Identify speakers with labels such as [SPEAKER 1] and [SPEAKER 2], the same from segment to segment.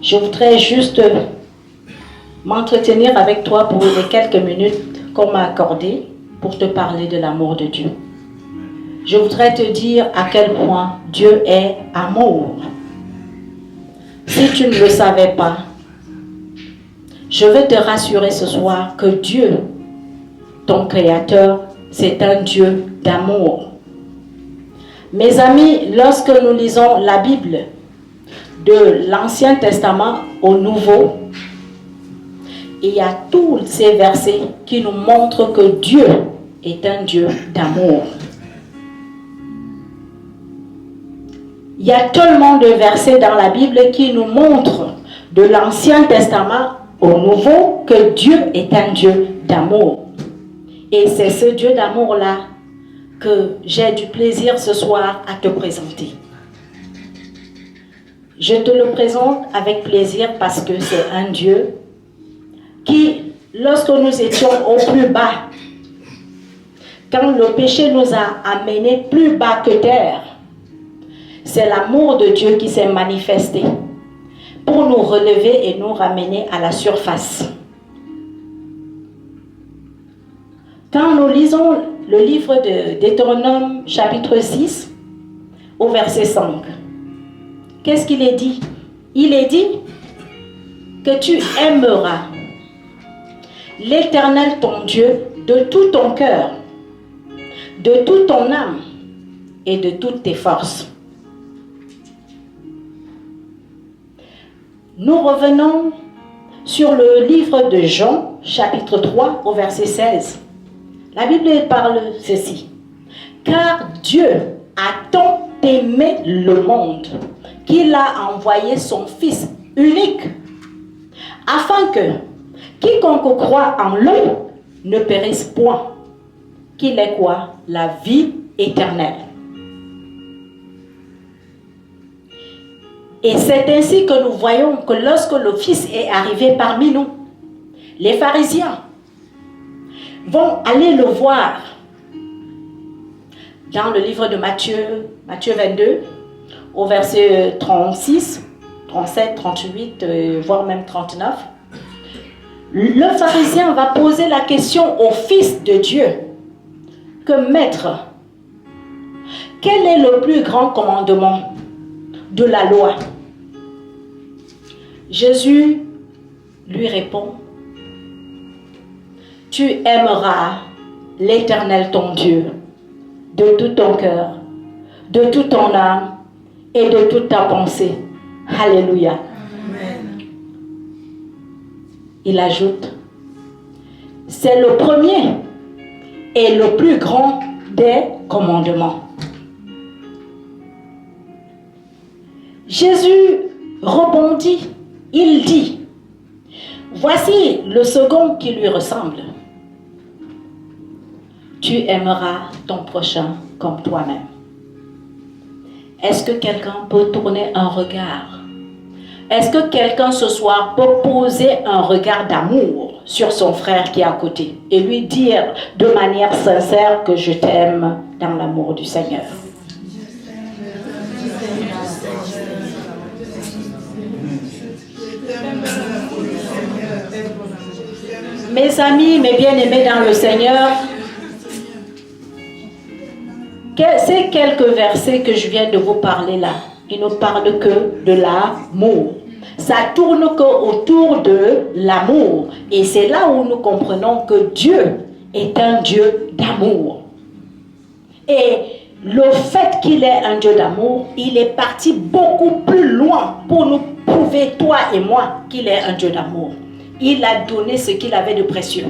[SPEAKER 1] Je voudrais juste m'entretenir avec toi pour les quelques minutes qu'on m'a accordées pour te parler de l'amour de Dieu. Je voudrais te dire à quel point Dieu est amour. Si tu ne le savais pas, je veux te rassurer ce soir que Dieu, ton Créateur, c'est un Dieu d'amour. Mes amis, lorsque nous lisons la Bible, de l'Ancien Testament au Nouveau, il y a tous ces versets qui nous montrent que Dieu est un Dieu d'amour. Il y a tellement de versets dans la Bible qui nous montrent de l'Ancien Testament au Nouveau que Dieu est un Dieu d'amour. Et c'est ce Dieu d'amour-là que j'ai du plaisir ce soir à te présenter. Je te le présente avec plaisir parce que c'est un Dieu qui, lorsque nous étions au plus bas, quand le péché nous a amenés plus bas que terre, c'est l'amour de Dieu qui s'est manifesté pour nous relever et nous ramener à la surface. Quand nous lisons le livre de Deutéronome, chapitre 6, au verset 5, qu'est-ce qu'il est dit? Il est dit que tu aimeras l'Éternel ton Dieu de tout ton cœur, de toute ton âme et de toutes tes forces. Nous revenons sur le livre de Jean, chapitre 3, au verset 16. La Bible parle ceci. Car Dieu a tant aimé le monde qu'il a envoyé son Fils unique, afin que quiconque croit en lui ne périsse point, qu'il ait quoi? La vie éternelle. Et c'est ainsi que nous voyons que lorsque le Fils est arrivé parmi nous, les pharisiens vont aller le voir dans le livre de Matthieu 22, au verset 36, 37, 38, voire même 39. Le pharisien va poser la question au Fils de Dieu que Maître, quel est le plus grand commandement de la loi? Jésus lui répond, tu aimeras l'Éternel ton Dieu de tout ton cœur, de toute ton âme et de toute ta pensée. Alléluia. Amen. Il ajoute, c'est le premier et le plus grand des commandements. Jésus rebondit, il dit, voici le second qui lui ressemble. Tu aimeras ton prochain comme toi-même. Est-ce que quelqu'un peut tourner un regard? Est-ce que quelqu'un ce soir peut poser un regard d'amour sur son frère qui est à côté et lui dire de manière sincère que je t'aime dans l'amour du Seigneur? Mes amis, mes bien-aimés dans le Seigneur, ces quelques versets que je viens de vous parler là, ils ne parlent que de l'amour. Ça tourne que autour de l'amour. Et c'est là où nous comprenons que Dieu est un Dieu d'amour. Et le fait qu'il est un Dieu d'amour, il est parti beaucoup plus loin pour nous prouver, toi et moi, qu'il est un Dieu d'amour. Il a donné ce qu'il avait de précieux.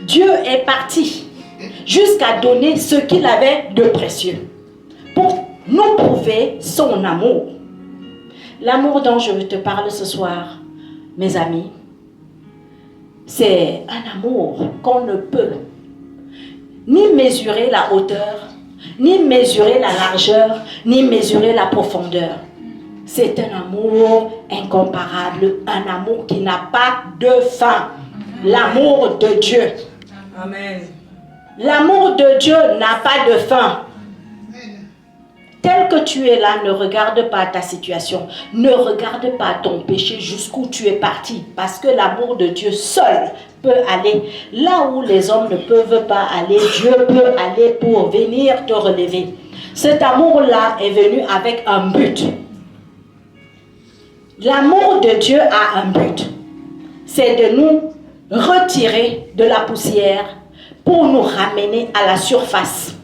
[SPEAKER 1] Dieu est parti jusqu'à donner ce qu'il avait de précieux pour nous prouver son amour. L'amour dont je veux te parler ce soir, mes amis, c'est un amour qu'on ne peut ni mesurer la hauteur, ni mesurer la largeur, ni mesurer la profondeur. C'est un amour incomparable, un amour qui n'a pas de fin. L'amour de Dieu. Amen. L'amour de Dieu n'a pas de fin. Tel que tu es là, ne regarde pas ta situation. Ne regarde pas ton péché jusqu'où tu es parti. Parce que l'amour de Dieu seul peut aller. Là où les hommes ne peuvent pas aller, Dieu peut aller pour venir te relever. Cet amour-là est venu avec un but. L'amour de Dieu a un but. C'est de nous retirer de la poussière pour nous ramener à la surface.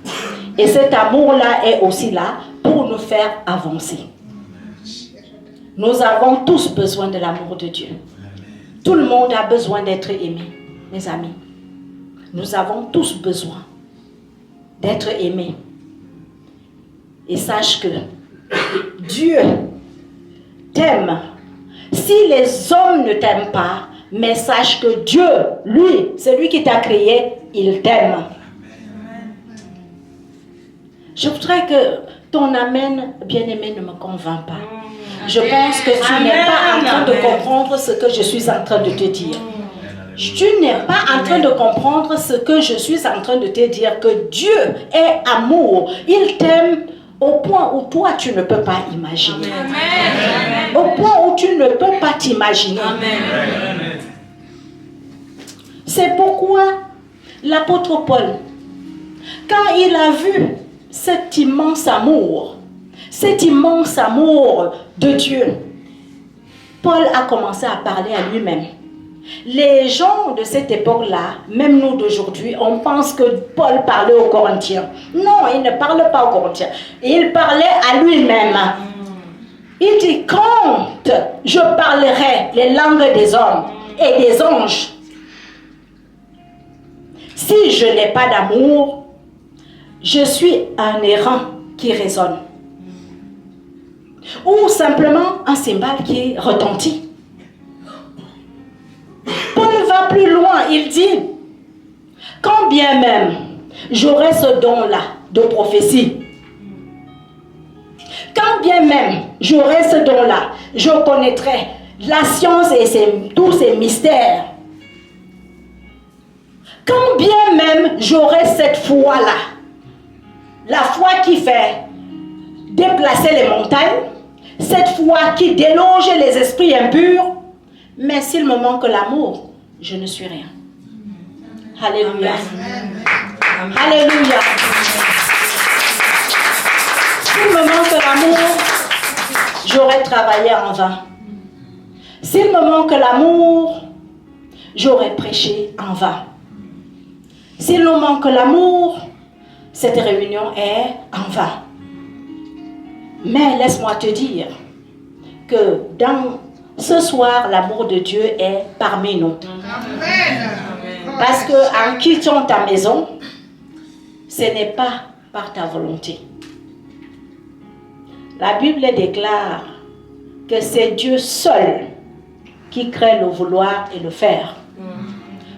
[SPEAKER 1] Et cet amour-là est aussi là pour nous faire avancer. Nous avons tous besoin de l'amour de Dieu. Tout le monde a besoin d'être aimé, mes amis. Nous avons tous besoin d'être aimés. Et sache que Dieu t'aime. Si les hommes ne t'aiment pas, mais sache que Dieu, lui, celui qui t'a créé, il t'aime. Je voudrais que ton amen, bien-aimé, ne me convainc pas. Je pense que tu n'es pas en train de comprendre ce que je suis en train de te dire. Tu n'es pas en train de comprendre ce que je suis en train de te dire, que Dieu est amour. Il t'aime au point où toi, tu ne peux pas imaginer. Au point où tu ne peux pas t'imaginer. C'est pourquoi l'apôtre Paul, quand il a vu cet immense amour de Dieu, Paul a commencé à parler à lui-même. Les gens de cette époque-là, même nous d'aujourd'hui, on pense que Paul parlait aux Corinthiens. Non, il ne parlait pas aux Corinthiens. Il parlait à lui-même. Il dit, quand je parlerai les langues des hommes et des anges, si je n'ai pas d'amour, je suis un errant qui résonne. Ou simplement un cymbale qui retentit. Paul va plus loin, il dit, quand bien même j'aurai ce don-là de prophétie, quand bien même j'aurai ce don-là, je connaîtrai la science et tous ses mystères. Quand bien même j'aurai cette foi-là, la foi qui fait déplacer les montagnes, cette foi qui déloge les esprits impurs, mais s'il me manque l'amour, je ne suis rien. Alléluia. Amen. Alléluia. S'il me manque l'amour, j'aurais travaillé en vain. S'il me manque l'amour, j'aurais prêché en vain. S'il nous manque l'amour, cette réunion est en vain. Mais laisse-moi te dire que dans ce soir, l'amour de Dieu est parmi nous. Parce qu'en quittant ta maison, ce n'est pas par ta volonté. La Bible déclare que c'est Dieu seul qui crée le vouloir et le faire.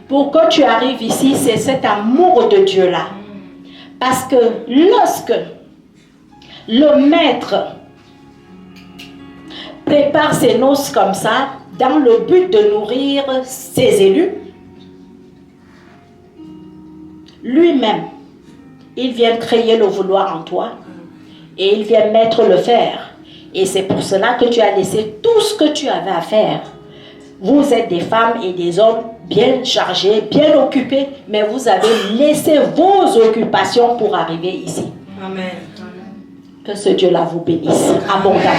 [SPEAKER 1] Pour que tu arrives ici, c'est cet amour de Dieu-là. Parce que lorsque le maître prépare ses noces comme ça, dans le but de nourrir ses élus, lui-même, il vient créer le vouloir en toi et il vient mettre le faire. Et c'est pour cela que tu as laissé tout ce que tu avais à faire. Vous êtes des femmes et des hommes bien chargés, bien occupés, mais vous avez laissé vos occupations pour arriver ici. Amen. Que ce Dieu-là vous bénisse abondamment.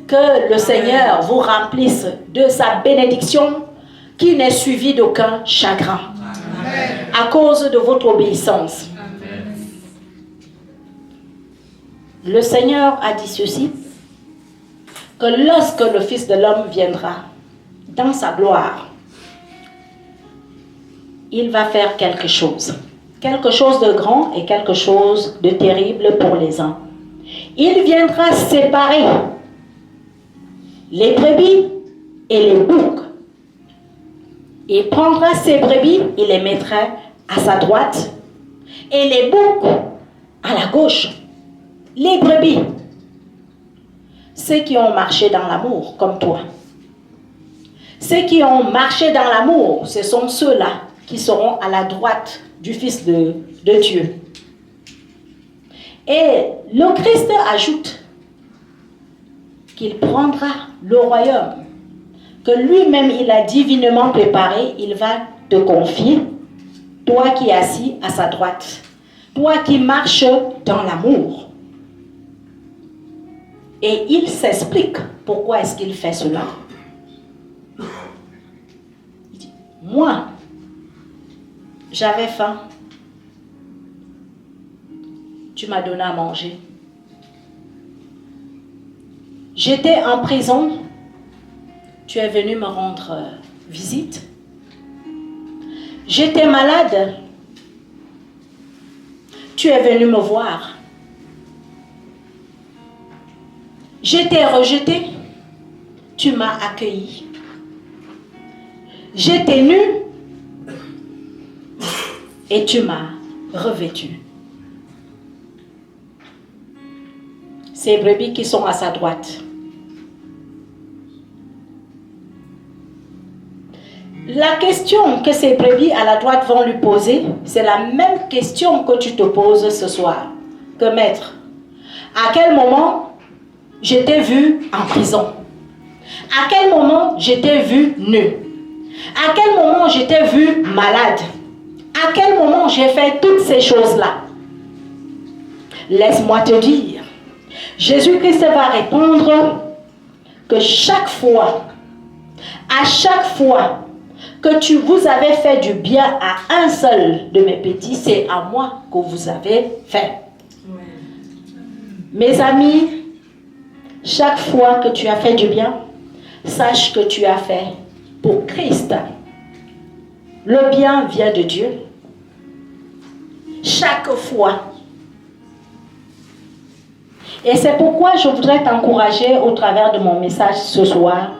[SPEAKER 1] Que le Seigneur vous remplisse de sa bénédiction qui n'est suivie d'aucun chagrin. Amen. À cause de votre obéissance. Amen. Le Seigneur a dit ceci, que lorsque le Fils de l'homme viendra dans sa gloire, il va faire quelque chose de grand et quelque chose de terrible pour les uns. Il viendra séparer les brebis et les boucs. Il prendra ces brebis et les mettra à sa droite et les boucs à la gauche. Les brebis, ceux qui ont marché dans l'amour comme toi. Ceux qui ont marché dans l'amour, ce sont ceux-là qui seront à la droite du Fils de Dieu. Et le Christ ajoute qu'il prendra le royaume que lui-même il a divinement préparé, il va te confier, toi qui es assis à sa droite, toi qui marches dans l'amour. Et il s'explique pourquoi est-ce qu'il fait cela. Il dit, moi, j'avais faim. Tu m'as donné à manger. J'étais en prison. Tu es venu me rendre visite. J'étais malade. Tu es venu me voir. J'étais rejeté. Tu m'as accueilli. J'étais nu. Et tu m'as revêtu. Ces brebis qui sont à sa droite. La question que ces brebis à la droite vont lui poser, c'est la même question que tu te poses ce soir. Que maître, à quel moment je t'ai vu en prison? À quel moment je t'ai vu nu? À quel moment je t'ai vu malade? À quel moment j'ai fait toutes ces choses-là? Laisse-moi te dire, Jésus-Christ va répondre que chaque fois, à chaque fois que vous avez fait du bien à un seul de mes petits, c'est à moi que vous avez fait. Mes amis, chaque fois que tu as fait du bien, sache que tu as fait pour Christ. Le bien vient de Dieu. Chaque fois. Et c'est pourquoi je voudrais t'encourager au travers de mon message ce soir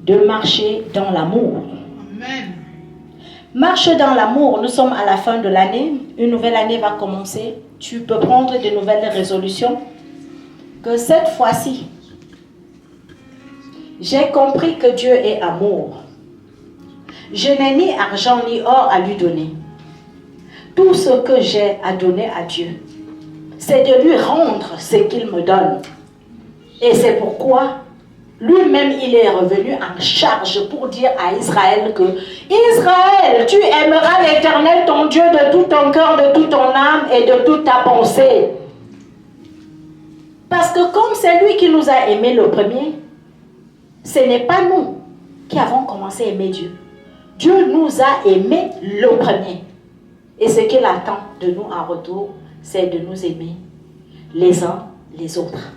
[SPEAKER 1] de marcher dans l'amour. Amen. Marche dans l'amour. Nous sommes à la fin de l'année. Une nouvelle année va commencer. Tu peux prendre de nouvelles résolutions. Que cette fois-ci, j'ai compris que Dieu est amour. Je n'ai ni argent ni or à lui donner. Tout ce que j'ai à donner à Dieu, c'est de lui rendre ce qu'il me donne. Et c'est pourquoi lui-même, il est revenu en charge pour dire à Israël que Israël, tu aimeras l'Éternel, ton Dieu, de tout ton cœur, de toute ton âme et de toute ta pensée. Parce que comme c'est lui qui nous a aimés le premier, ce n'est pas nous qui avons commencé à aimer Dieu. Dieu nous a aimés le premier. Et ce qu'il attend de nous en retour, c'est de nous aimer les uns les autres.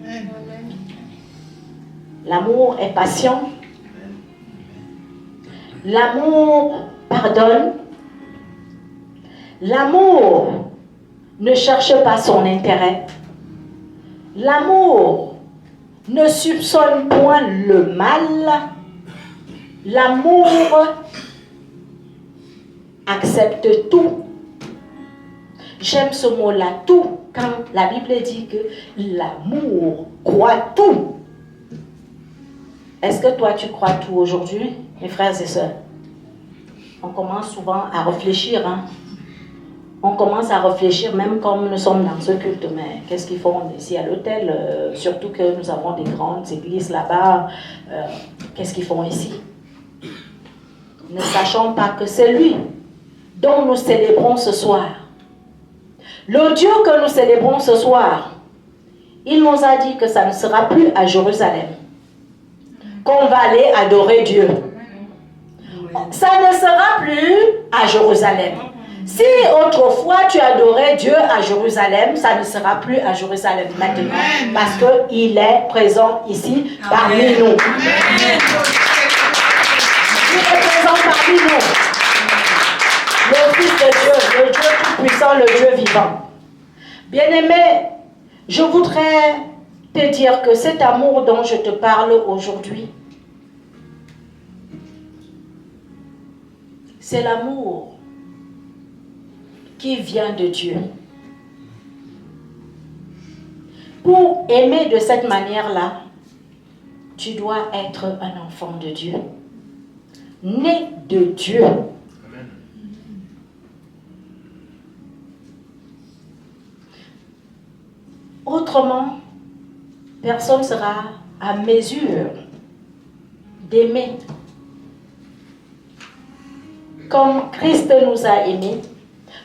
[SPEAKER 1] Amen. L'amour est patient. L'amour pardonne. L'amour ne cherche pas son intérêt. L'amour ne soupçonne point le mal. L'amour accepte tout. J'aime ce mot-là, tout, quand la Bible dit que l'amour croit tout. Est-ce que toi tu crois tout aujourd'hui, mes frères et sœurs? On commence souvent à réfléchir, hein? On commence à réfléchir même comme nous sommes dans ce culte, mais qu'est-ce qu'ils font ici à l'hôtel? Surtout que nous avons des grandes églises là-bas. Qu'est-ce qu'ils font ici? Ne sachons pas que c'est lui dont nous célébrons ce soir. Le Dieu que nous célébrons ce soir, il nous a dit que ça ne sera plus à Jérusalem qu'on va aller adorer Dieu. Ça ne sera plus à Jérusalem. Si autrefois tu adorais Dieu à Jérusalem, ça ne sera plus à Jérusalem maintenant. Parce qu'il est présent ici parmi nous. Il est présent parmi nous. Le Fils de Dieu, le Dieu tout-puissant, le Dieu vivant. Bien-aimé, je voudrais te dire que cet amour dont je te parle aujourd'hui, c'est l'amour qui vient de Dieu. Pour aimer de cette manière-là, tu dois être un enfant de Dieu, né de Dieu. Autrement, personne ne sera à mesure d'aimer. Comme Christ nous a aimés,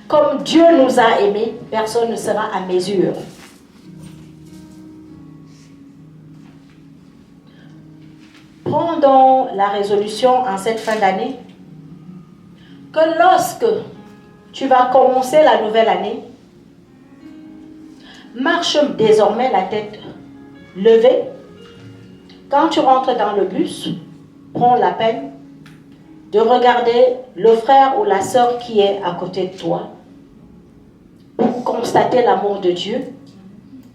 [SPEAKER 1] comme Dieu nous a aimés, personne ne sera à mesure. Prends donc la résolution en cette fin d'année que lorsque tu vas commencer la nouvelle année, marche désormais la tête levée. Quand tu rentres dans le bus, prends la peine de regarder le frère ou la sœur qui est à côté de toi pour constater l'amour de Dieu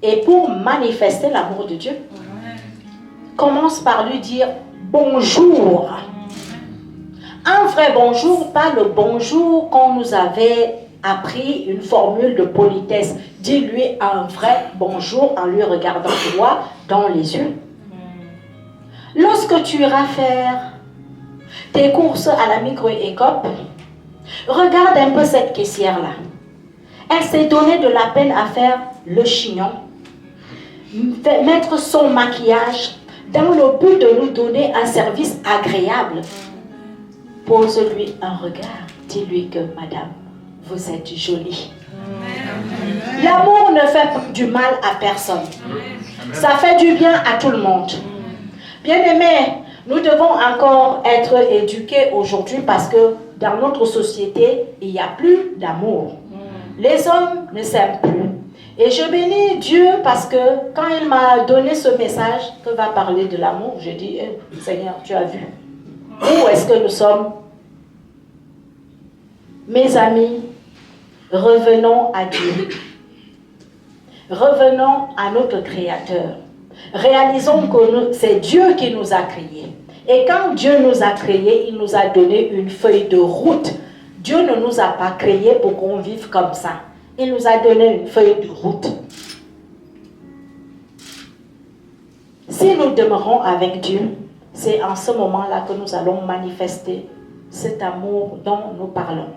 [SPEAKER 1] et pour manifester l'amour de Dieu. Commence par lui dire bonjour. Un vrai bonjour, pas le bonjour qu'on nous avait appris, une formule de politesse. Dis-lui un vrai bonjour en lui regardant droit dans les yeux. Lorsque tu iras faire tes courses à la micro-écope, regarde un peu cette caissière-là. Elle s'est donné de la peine à faire le chignon, mettre son maquillage dans le but de nous donner un service agréable. Pose-lui un regard. Dis-lui que, madame, vous êtes jolie. L'amour ne fait du mal à personne. Ça fait du bien à tout le monde. Bien-aimés, nous devons encore être éduqués aujourd'hui parce que dans notre société, il n'y a plus d'amour. Les hommes ne s'aiment plus. Et je bénis Dieu parce que quand il m'a donné ce message que va parler de l'amour, j'ai dit, Seigneur, tu as vu. Où est-ce que nous sommes? Mes amis, revenons à Dieu. Revenons à notre Créateur. Réalisons que c'est Dieu qui nous a créés. Et quand Dieu nous a créés, il nous a donné une feuille de route. Dieu ne nous a pas créés pour qu'on vive comme ça. Il nous a donné une feuille de route. Si nous demeurons avec Dieu, c'est en ce moment-là que nous allons manifester cet amour dont nous parlons.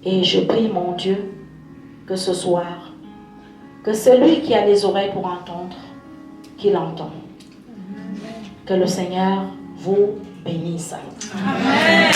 [SPEAKER 1] Et je prie mon Dieu que ce soir, que celui qui a les oreilles pour entendre, qu'il entende. Que le Seigneur vous bénisse. Amen.